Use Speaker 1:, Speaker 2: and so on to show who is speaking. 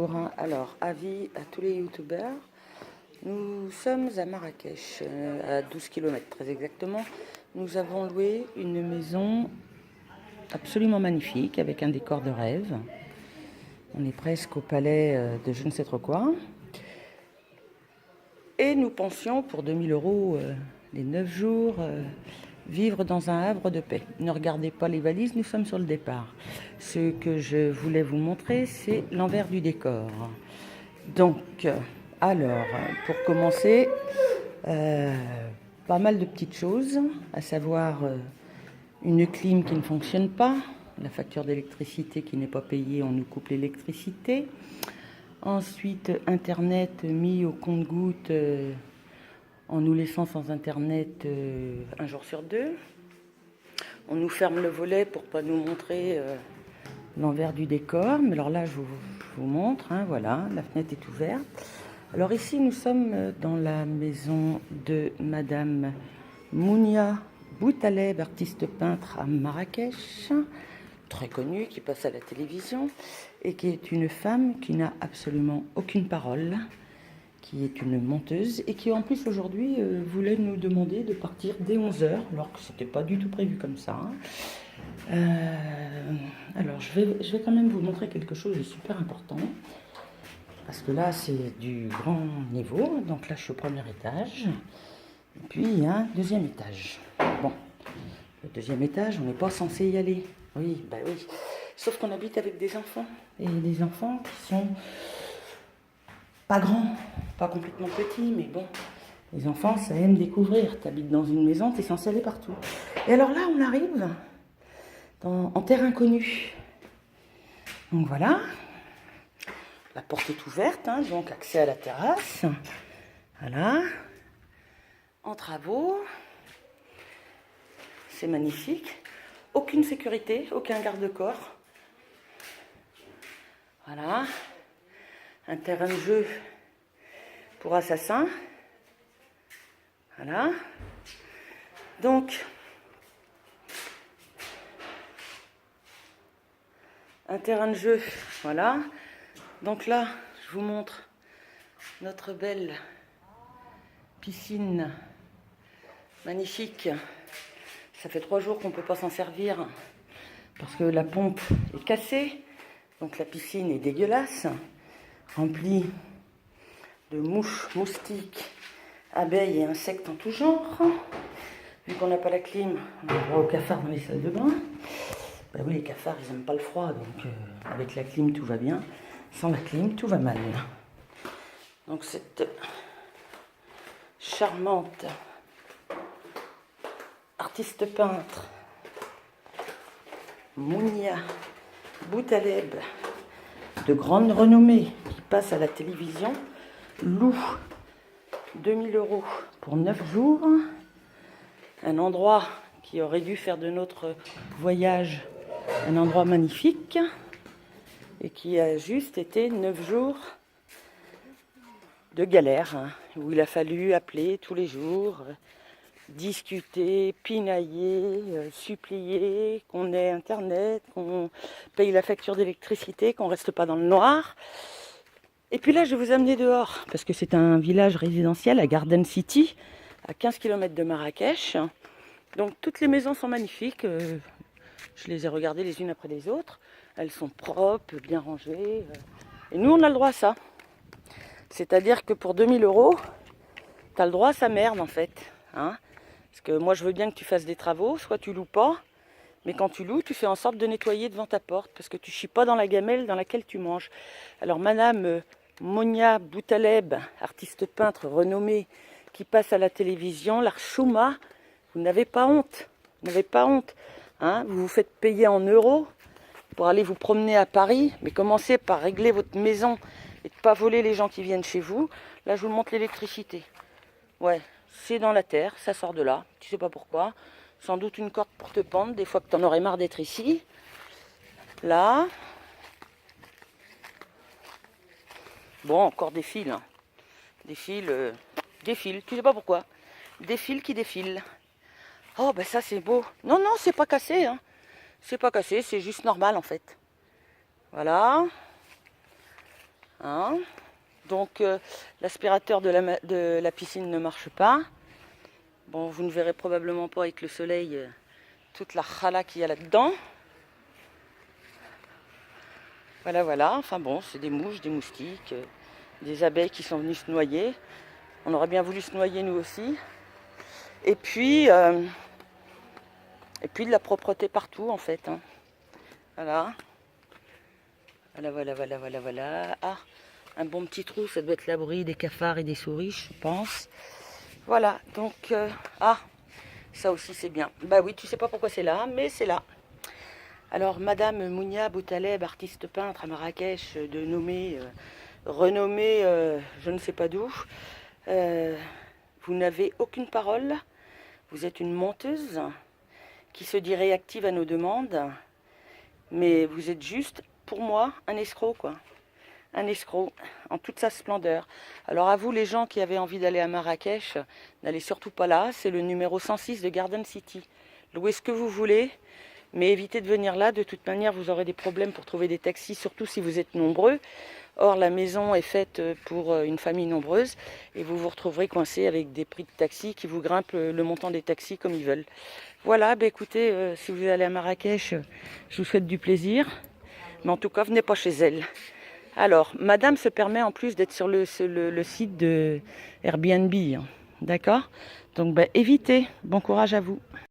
Speaker 1: Alors, avis à tous les youtubeurs, nous sommes à Marrakech, à 12 km très exactement. Nous avons loué une maison absolument magnifique avec un décor de rêve. On est presque au palais de je ne sais trop quoi. Et nous pensions pour 2000 € les 9 jours vivre dans un havre de paix. Ne regardez pas les valises, nous sommes sur le départ. Ce que je voulais vous montrer, c'est l'envers du décor. Donc, alors, pour commencer, pas mal de petites choses, à savoir une clim qui ne fonctionne pas, la facture d'électricité qui n'est pas payée, on nous coupe l'électricité. Ensuite, Internet mis au compte-gouttes en nous laissant sans Internet un jour sur deux. On nous ferme le volet pour ne pas nous montrer l'envers du décor. Mais alors là, je vous montre, hein, voilà, la fenêtre est ouverte. Alors ici, nous sommes dans la maison de Madame Mounia Boutaleb, artiste peintre à Marrakech, très connue, qui passe à la télévision, et qui est une femme qui n'a absolument aucune parole, qui est une menteuse, et qui en plus aujourd'hui voulait nous demander de partir dès 11 h, alors que c'était pas du tout prévu comme ça. Alors je vais quand même vous montrer quelque chose de super important. Parce que là, c'est du grand niveau. Donc là, je suis au premier étage. Et puis, il y a un deuxième étage. Bon, le deuxième étage, on n'est pas censé y aller. Oui, bah oui. Sauf qu'on habite avec des enfants. Et des enfants qui sont pas grands, pas complètement petits, mais bon. Les enfants, ça aime découvrir. Tu habites dans une maison, tu es censé aller partout. Et alors là, on arrive en terre inconnue. Donc voilà. La porte est ouverte, hein, donc accès à la terrasse. Voilà. En travaux. C'est magnifique. Aucune sécurité, aucun garde-corps. Voilà. Un terrain de jeu pour assassins. Voilà. Donc, un terrain de jeu, voilà. Donc là, je vous montre notre belle piscine magnifique. Ça fait 3 jours qu'on ne peut pas s'en servir parce que la pompe est cassée. Donc la piscine est dégueulasse, remplie de mouches, moustiques, abeilles et insectes en tout genre. Vu qu'on n'a pas la clim, on a le droit aux cafards dans les salles de bain. Ben oui, les cafards, ils n'aiment pas le froid, donc avec la clim, tout va bien. Sans la clim, tout va mal. Donc cette charmante artiste peintre, Mounia Boutaleb, de grande renommée, qui passe à la télévision, loue 2000 € pour 9 jours. Un endroit qui aurait dû faire de notre voyage un endroit magnifique et qui a juste été 9 jours de galère, hein, où il a fallu appeler tous les jours, discuter, pinailler, supplier qu'on ait Internet, qu'on paye la facture d'électricité, qu'on ne reste pas dans le noir. Et puis là, je vais vous amener dehors, parce que c'est un village résidentiel à Garden City, à 15 km de Marrakech. Donc toutes les maisons sont magnifiques, je les ai regardées les unes après les autres. Elles sont propres, bien rangées. Et nous, on a le droit à ça. C'est-à-dire que pour 2000 €, tu as le droit à sa merde, en fait. Hein, parce que moi, je veux bien que tu fasses des travaux, soit tu loues pas, mais quand tu loues, tu fais en sorte de nettoyer devant ta porte, parce que tu chies pas dans la gamelle dans laquelle tu manges. Alors, Madame Mounia Boutaleb, artiste peintre renommée, qui passe à la télévision, l'Archouma, vous n'avez pas honte. Vous n'avez pas honte. Hein, vous vous faites payer en euros pour aller vous promener à Paris, mais commencez par régler votre maison et de ne pas voler les gens qui viennent chez vous. Là, je vous montre l'électricité. Ouais, c'est dans la terre, ça sort de là, tu sais pas pourquoi. Sans doute une corde pour te pendre, des fois que tu en aurais marre d'être ici. Là. Bon, encore des fils. Hein. Des fils, tu sais pas pourquoi. Des fils qui défilent. Oh, ben ça c'est beau. Non, non, c'est pas cassé. Hein. C'est pas cassé, c'est juste normal en fait. Voilà. Hein. Donc l'aspirateur de la piscine ne marche pas. Bon, vous ne verrez probablement pas avec le soleil toute la chala qu'il y a là-dedans. Voilà, voilà. Enfin bon, c'est des mouches, des moustiques, des abeilles qui sont venues se noyer. On aurait bien voulu se noyer nous aussi. Et puis de la propreté partout en fait. Hein. Voilà. Voilà, voilà, voilà, voilà, voilà. Ah, un bon petit trou, ça doit être l'abri des cafards et des souris, je pense. Voilà, donc... ah, ça aussi c'est bien. Bah oui, tu sais pas pourquoi c'est là, mais c'est là. Alors, Madame Mounia Boutaleb, artiste peintre à Marrakech, renommée, je ne sais pas d'où. Vous n'avez aucune parole. Vous êtes une menteuse qui se dit réactive à nos demandes. Mais vous êtes juste, pour moi, un escroc, quoi. Un escroc, en toute sa splendeur. Alors à vous, les gens qui avaient envie d'aller à Marrakech, n'allez surtout pas là. C'est le numéro 106 de Garden City. Louez ce que vous voulez, mais évitez de venir là. De toute manière, vous aurez des problèmes pour trouver des taxis, surtout si vous êtes nombreux. Or, la maison est faite pour une famille nombreuse et vous vous retrouverez coincé avec des prix de taxi qui vous grimpent le montant des taxis comme ils veulent. Voilà, bah écoutez, si vous allez à Marrakech, je vous souhaite du plaisir. Mais en tout cas, venez pas chez elle. Alors, madame se permet en plus d'être sur le site de Airbnb. Hein. D'accord? Donc, évitez. Bon courage à vous.